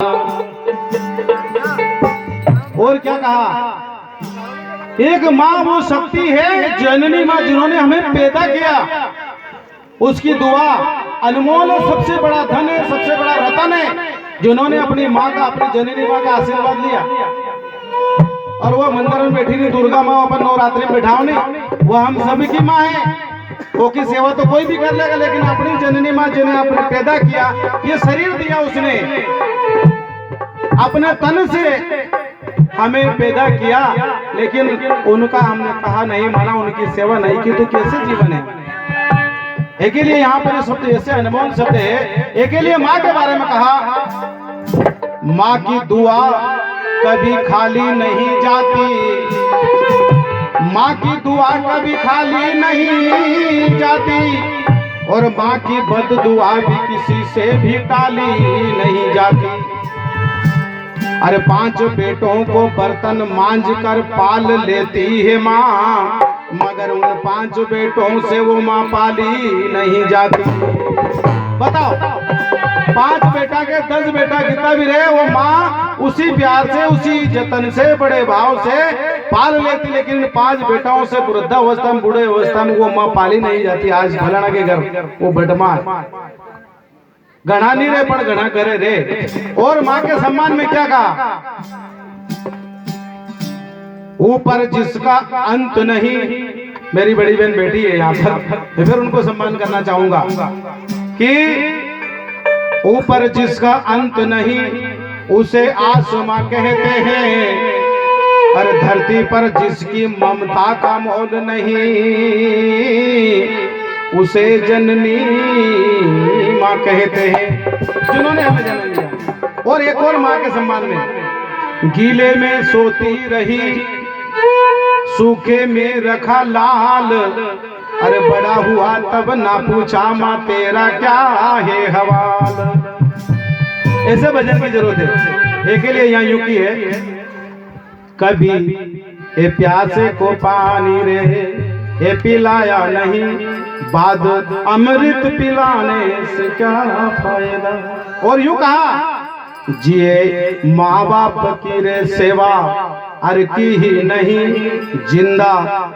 और क्या कहा, एक माँ वो शक्ति है, जननी माँ जिन्होंने हमें पैदा किया, उसकी दुआ अनमोल है, सबसे बड़ा धन है, सबसे बड़ा रतन है, जिन्होंने अपनी माँ का, अपनी जननी माँ का आशीर्वाद लिया। और वो मंदिर में बैठी नहीं दुर्गा माँ, अपन नवरात्रि में बैठाओ नहीं, वो हम सभी की माँ है। वो की सेवा तो कोई भी कर लेगा, लेकिन अपनी जननी माँ जिन्हें आपने पैदा किया, ये शरीर दिया उसने, अपने तन से हमें पैदा किया, लेकिन उनका हमने कहा नहीं माना, उनकी सेवा नहीं की, तो कैसे जीवन है। एक लिए यहाँ पर शब्द ऐसे अनमोल शब्द है। एक लिए माँ के बारे में कहा, माँ की दुआ कभी खाली नहीं जाती, माँ की दुआ कभी खाली नहीं जाती, और माँ की बद दुआ भी किसी से भी टाली नहीं जाती। अरे 5 बेटों को बर्तन मांझ कर पाल लेती है माँ, मगर उन 5 बेटों से वो माँ पाली नहीं जाती। बताओ, 5 बेटा के 10 बेटा कितना भी रहे, वो माँ उसी प्यार से, उसी जतन से, बड़े भाव से पाल लेती, लेकिन 5 बेटाओं से वृद्धावस्था में, बूढ़े अवस्था में वो माँ पाली नहीं जाती। आज फलाना के घर वो बटमा घना नहीं रहे, पर घना करे रे। और माँ के सम्मान में क्या कहा, ऊपर जिसका अंत नहीं, मेरी बड़ी बहन बैठी है यहाँ पर, फिर उनको सम्मान करना चाहूंगा कि ऊपर जिसका अंत नहीं उसे आसमां कहते हैं, और धरती पर जिसकी ममता का मोल नहीं उसे जननी माँ कहते हैं, जिन्होंने हमें जन्म दिया। और एक और माँ के सम्मान में, गीले में सोती रही, सूखे में रखा लाल, अरे बड़ा हुआ तब ना पूछा माँ तेरा क्या है हवाल। ऐसे भजन की जरूरत है। एक लिए यहाँ यूं की है, कभी ए प्यासे को पानी रे ए पिलाया नहीं, बाद अमृत पिलाने से क्या फायदा। और यूं कहा, जिए माँ बाप की रे सेवा अर की ही नहीं, जिंदा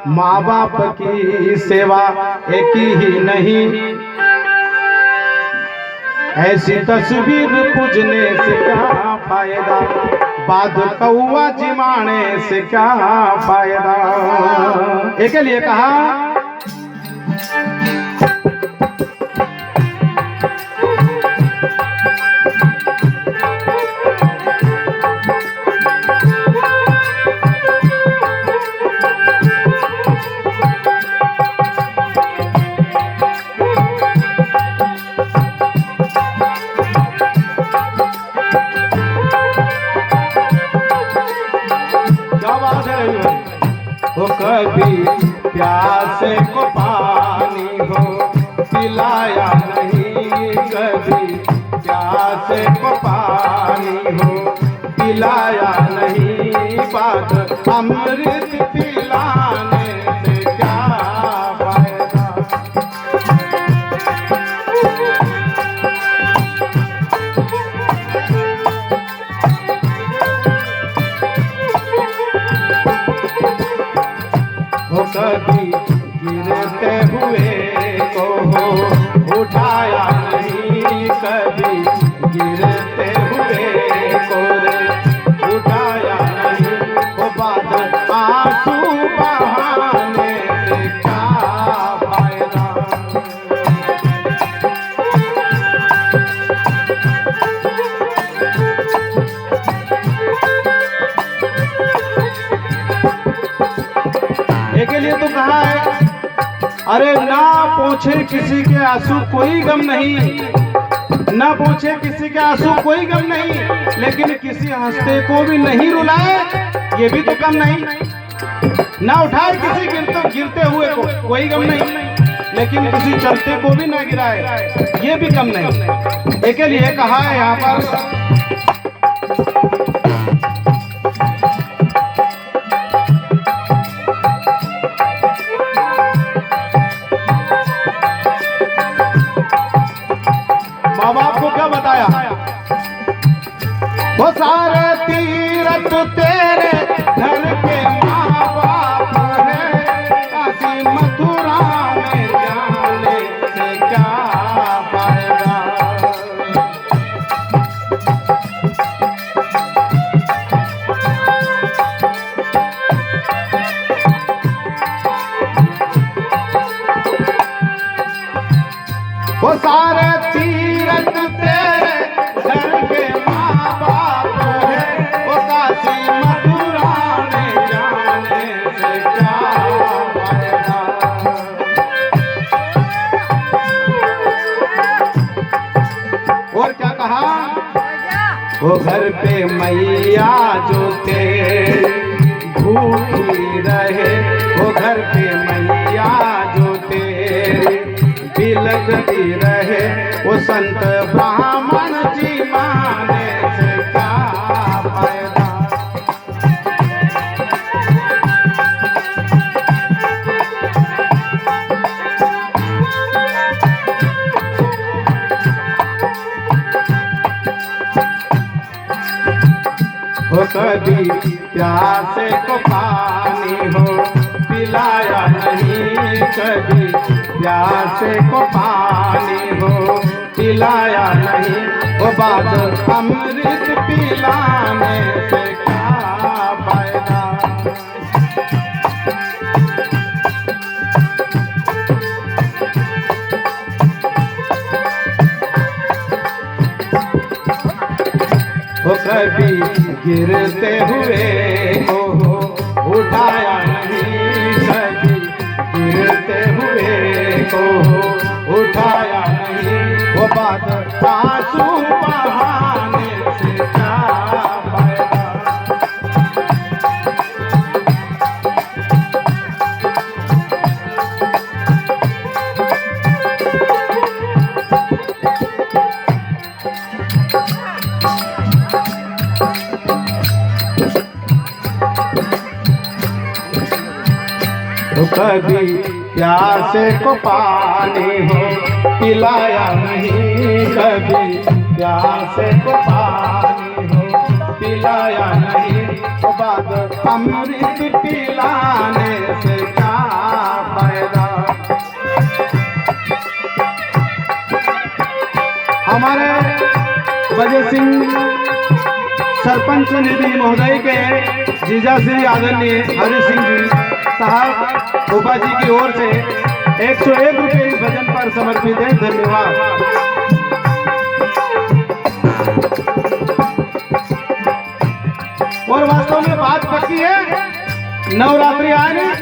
माँ बाप की सेवा एक ही नहीं, ऐसी तस्वीर पूजने से क्या फायदा, बाद कौवा जिमाने से क्या फायदा। एक लिए कहा, कभी प्यासे को पानी हो पिलाया नहीं, कभी प्यासे को पानी हो पिलाया नहीं, बाद अमृत पिलाने से क्या फायदा। कभी गिरते हुए को हो उठाया नहीं, कभी गिरते हुए को रे उठाया नहीं, वो बाद आंसू बहाने से क्या फायदा। के लिए तो कहा है, अरे ना पूछे किसी के आंसू कोई गम नहीं, ना पूछे किसी के आंसू कोई गम नहीं, लेकिन किसी हंसते को भी नहीं रुलाए, ये भी तो कम नहीं। ना उठाए किसी गिरते हुए को कोई गम नहीं, लेकिन किसी चलते को भी ना गिराए, ये भी कम नहीं। एक लिए कहा है यहाँ पर, माँ बाप को क्या बताया, वो सारे तीरथ तेरे घर के माँ बाप है, काशी मथुरा में जाने से क्या फायदा। वो सारे तीरथ तेरे घर के माँ बाप है, वो काशी मथुरा में जाने से क्या फायदा। और क्या कहा, वो घर पे मैया जो तेरी भूखी रहे, वो घर पे मैया जो तेरी बिलखती रहे, वो संत ब्राह्मण जी माने से क्या फायदा। वो कभी प्यासे को पानी हो पिलाया नहीं, कभी प्यासे को पानी हो पिलाया नहीं, वो बात अमृत पिलाने से क्या फायदा। वो कभी गिरते हुए को उठाया नहीं, कभी गिरते हुए को उठाया नहीं, वो बात आंसू बहाने से क्या फायदा। तो कभी प्यासे को पानी हो पिलाया नहीं, कभी प्यासे को पानी हो पिलाया नहीं, तो बाद अमृत पिलाने से क्या फायदा। हमारे वजय सिंह सरपंच निधि महोदय के जीजा श्री आदरणीय हरि सिंह जी साहब गोपा जी की ओर से 101 रुपये इस भजन पर समर्पित है। धन्यवाद। और वास्तव में बात पक्की है, नवरात्रि आए नहीं,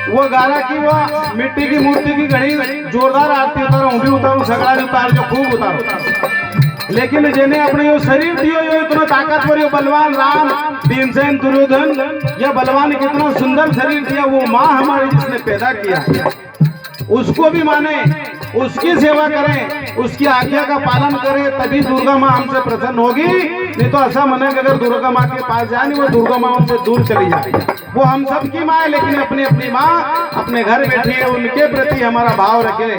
वो गारा की वो मिट्टी की मूर्ति की घड़ी जोरदार आरती उतारो, हूँ भी उतारू, सगड़ा भी उतार जो खूब उतारो, लेकिन जिन्हें अपने यो शरीर दियो, यो इतना ताकतवर, यो बलवान राम, भीमसेन, दुर्योधन, यह बलवान कितना सुंदर शरीर दिया, वो माँ हमारी जिसने पैदा किया, उसको भी माने, उसकी सेवा करें, उसकी आज्ञा का पालन करें, तभी दुर्गा माँ हमसे प्रसन्न होगी। नहीं तो ऐसा मन है कि अगर दुर्गा माँ के पास जाए नहीं, वो दुर्गा माँ हमसे दूर चली जाए। वो हम सब की माँ है, लेकिन अपनी अपनी माँ अपने घर बैठी है, उनके प्रति हमारा भाव रखे,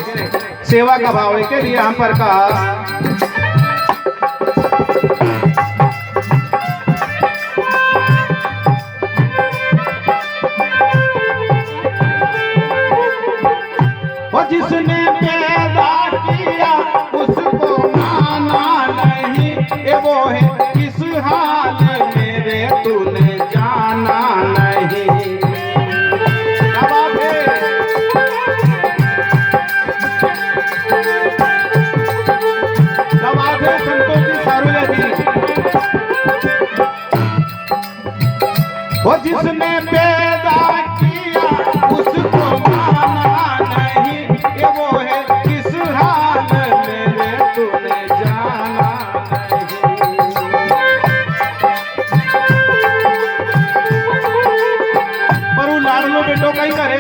सेवा का भाव है। के लिए हम पर कहा जिसने पैदा किया उसको माना नहीं, ये वो है किस हाल मेरे तूने जाना नहीं। जवाब है संतोष जी सारुया जी। वो जिसने पैदा किया उसको माना नहीं, ये वो है किस हाल मेरे तूने जाना नहीं। पर वो लाडलो बेटो कहीं करे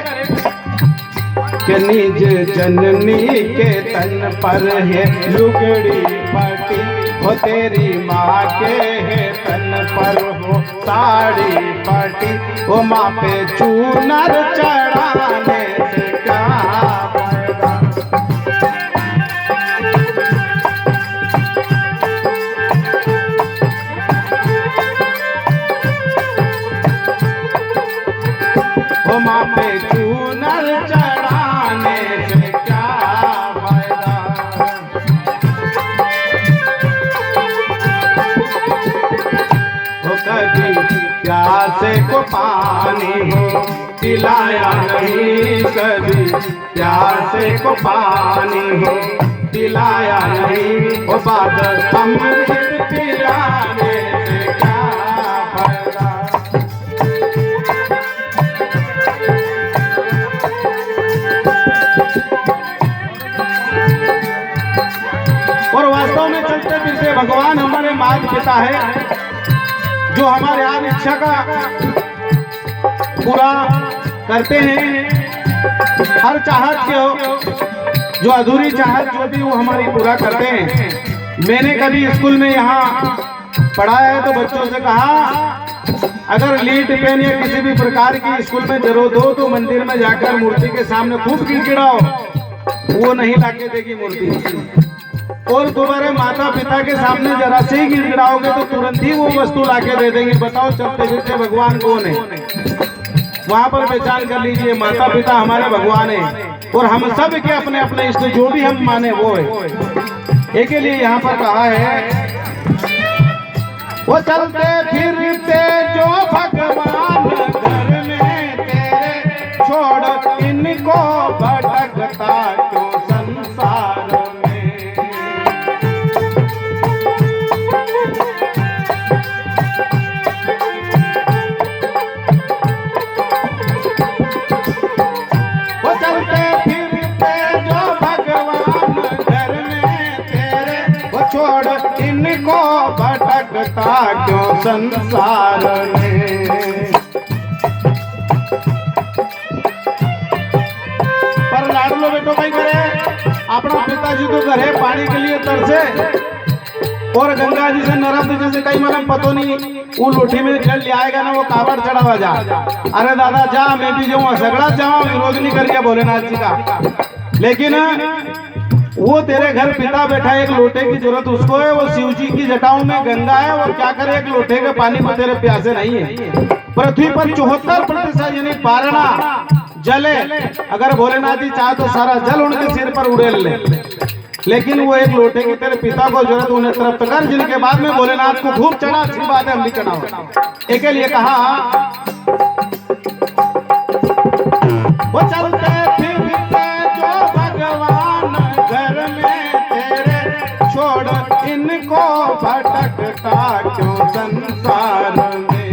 कि निज जननी के तन पर है लुगड़ी पटी, हो तेरी माँ के है तन पर हो साड़ी पटी, वो माँ पे चूनर चढ़ाने से क्या फायदा। प्यासे को पानी हो पिलाया नहीं कभी, प्यासे को पानी हो पिलाया नहीं, वो बादल अमृत पिलाने से क्या फायदा। और वास्तव में चलते फिरते भगवान हमारे माता पिता है, जो हमारे हर इच्छा का पूरा करते हैं। हर चाहत के जो अधूरी चाहत जो भी वो हमारी पूरा करते हैं। मैंने कभी स्कूल में यहाँ पढ़ाया है तो बच्चों से कहा, अगर लीड पेन या किसी भी प्रकार की स्कूल में जरूरत हो तो मंदिर में जाकर मूर्ति के सामने खूब गिड़गिड़ाओ, वो नहीं लाके देगी मूर्ति। और तुम्हारे माता पिता के सामने जरा से ही गिड़गिड़ाओगे तो तुरंत ही वो वस्तु लाके दे देंगे। बताओ चलते फिरते भगवान कौन है? वहां पर पहचान कर लीजिए, माता पिता हमारे भगवान है और हम सब के अपने अपने इष्ट जो भी हम माने वो है। एक के लिए यहाँ पर कहा है, वो चलते फिरते जो भगवान घर में तेरे, छोड़ इनको भटकता क्यों संसार में। वो चलते फिरते जो भगवान घर में तेरे, वो छोड़ इनको भटकता क्यों संसार में। पर लाडलो बेटो भाई करे, अपना पिताजी तो करे पानी के लिए तरसे और गंगा जी से नर्मदा जी से कहीं मतलब पतो नहीं वो लोठी में जल ले आएगा ना, वो कावड़ चढ़ावा जा। अरे दादा जा, मैं भी जाऊँ झगड़ा जाऊँ, विरोध नहीं कर गया भोलेनाथ जी का। लेकिन वो तेरे घर पिता बैठा, एक लोटे की जरूरत उसको है, वो शिव जी की जटाओं में गंगा है, और क्या करे एक लोटे के पानी में तेरे प्यासे नहीं है। पृथ्वी पर 74% यानी 12 जल है। अगर भोलेनाथ जी चाहे तो सारा जल उनके सिर पर उड़ेल ले, लेकिन वो एक लोटे की तेरे पिता को जरूरत उन्हें तरफ कर, जिनके बाद में भोलेनाथ को खूब चढ़ा। अच्छी बात है, हम भी चढ़ाओ। एक लिए कहा, वो चलते फिरते जो भगवान घर में तेरे, छोड़ इनको भटकता क्यों संसार में।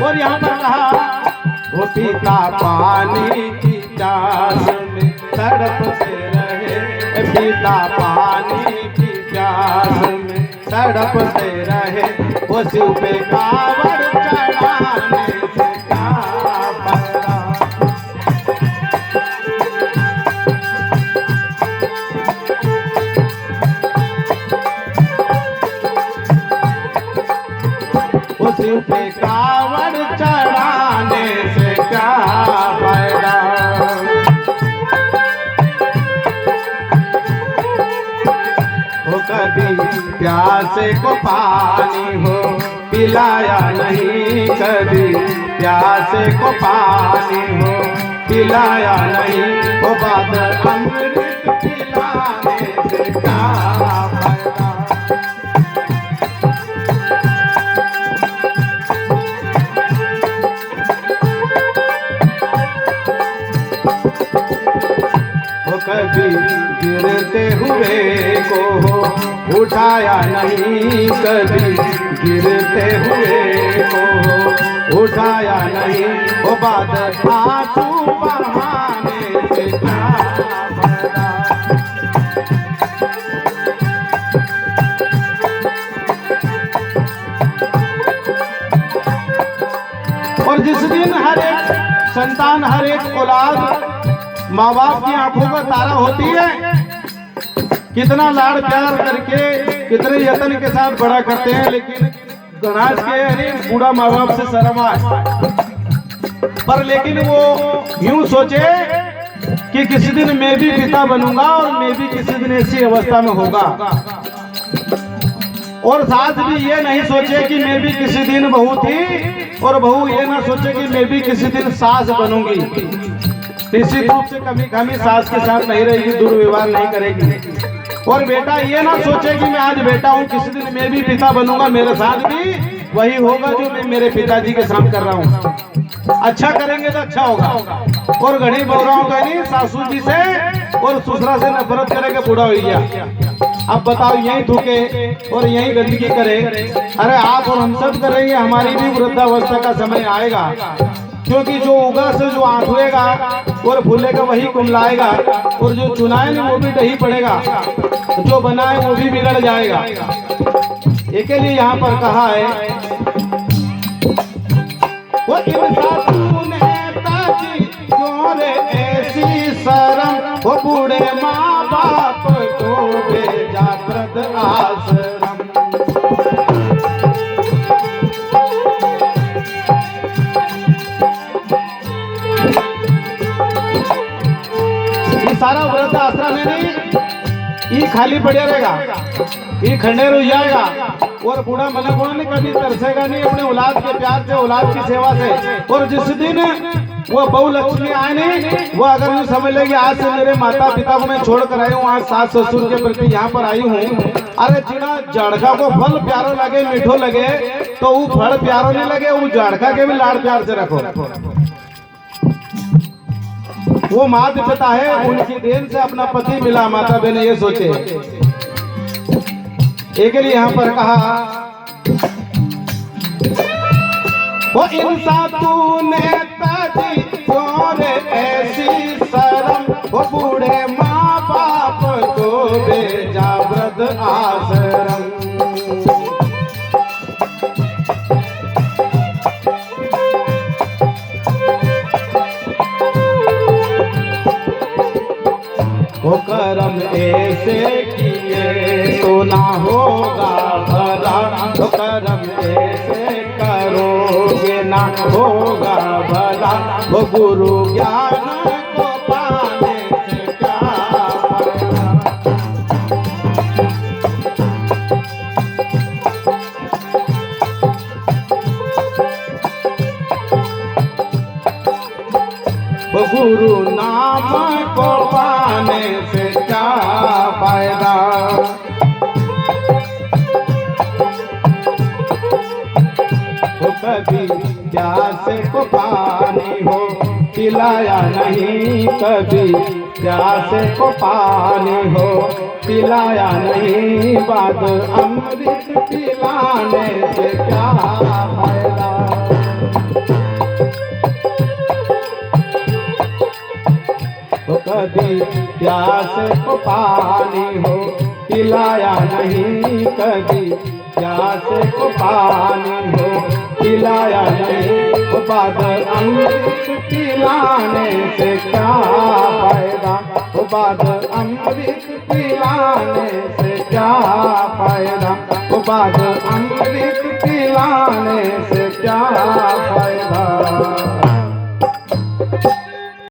और यहाँ पर कहा, वो पीता पानी की प्यास में तड़पते रहे, पीता पानी की प्यास में तड़पते रहे, वो शिव पे कावड़ चढ़ाने से क्या फायदा। वो शिव पे कावड़ चढ़ाने से क्या फायदा। वो कभी प्यासे को पानी हो पिलाया नहीं, कभी प्यासे को पानी हो पिलाया नहीं, वो बादल अमृत पिलाने से क्या फायदा। कभी गिरते हुए को हो उठाया नहीं, कभी गिरते हुए को हो उठाया नहीं, वो बादल आंसू बहाने से क्या फायदा। और जिस दिन हर एक संतान, हर एक औलाद माँ बाप की आंखों का तारा होती है, कितना लाड़ प्यार करके कितने यत्न के साथ बड़ा करते हैं, लेकिन गणाज के अरे बूढ़ा माँ बाप से शर्म आए। पर लेकिन वो यूं सोचे कि किसी दिन मैं भी पिता बनूंगा और मैं भी किसी दिन ऐसी अवस्था में होगा, और साथ भी ये नहीं सोचे कि मैं भी किसी दिन बहू थी, और बहू ये ना सोचे कि मैं भी किसी दिन सास बनूंगी। निश्चित रूप से कभी सास के साथ नहीं रहेगी, दुर्व्यवहार नहीं करेगी। और बेटा ये ना सोचे कि मैं आज बेटा हूँ, किसी दिन मैं भी पिता बनूंगा, मेरे साथ भी वही होगा जो मैं मेरे पिताजी के साथ कर रहा हूँ। अच्छा करेंगे तो अच्छा होगा। और घड़ी बोल रहा हूँ नहीं, सासू जी से और ससुरा से नफरत करेगा बूढ़ा हो गया। अब बताओ यही थूके और यही गंदगी करे। अरे आप और हम सब करेंगे, हमारी भी वृद्धावस्था का समय आएगा, क्योंकि जो उगा से जो आंखुएगा और फूलेगा वही कुमलाएगा, और जो चुनाए वो भी दही पड़ेगा, जो बनाए वो भी बिगड़ जाएगा। इसके लिए यहाँ पर कहा है वो ऐसी शर्म वो बूढ़े माँ बाप को भेजा वृद्ध आश्रम। ये सारा वृद्ध आश्रम है नहीं, ये खाली पड़ा रहेगा, ये खंडेर हो जाएगा, और बूढ़ा मन को कभी तरसेगा नहीं अपने औलाद के प्यार से, औलाद की सेवा से। और जिस दिन वो बहु लक्ष्मी आए नहीं, वो अगर यूँ समझ लेगी आज से मेरे माता पिता को मैं छोड़ कर आई हूँ, आज सास ससुर के प्रति यहाँ पर आई हूँ। अरे जिना जाड़का को फल प्यारो लगे, मीठो लगे, तो वो फल प्यारो नहीं लगे, वो जाड़का के भी लाड़ प्यार से रखो। वो माता पिता है, उनकी देन से अपना पति मिला, माता बहने ये सोचे। एक लिए यहाँ पर कहा वो इंसान तूने ताजी और ऐसी शर्म वो बूढ़े माँ बाप को भेजा वृद्ध आश्रम। वो कर्म ऐसे किए तो ना होगा भला, वो कर्म ऐसे करोगे ना होगा भला, वो गुरु ज्ञान को पाने से क्या फायदा। वो गुरु नाम को पाने से क्या फायदा। वो कभी प्यासे को पानी हो पिलाया नहीं, कभी प्यासे को पानी हो पिलाया नहीं, बाद अमृत पिलाने से क्या फायदा। तो कभी प्यासे को पानी हो पिलाया नहीं, कभी प्यासे को पानी हो पिलाया नहीं, वो बाद अमृत पिलाने से क्या फायदा, वो बाद अमृत पिलाने से क्या फायदा, वो बाद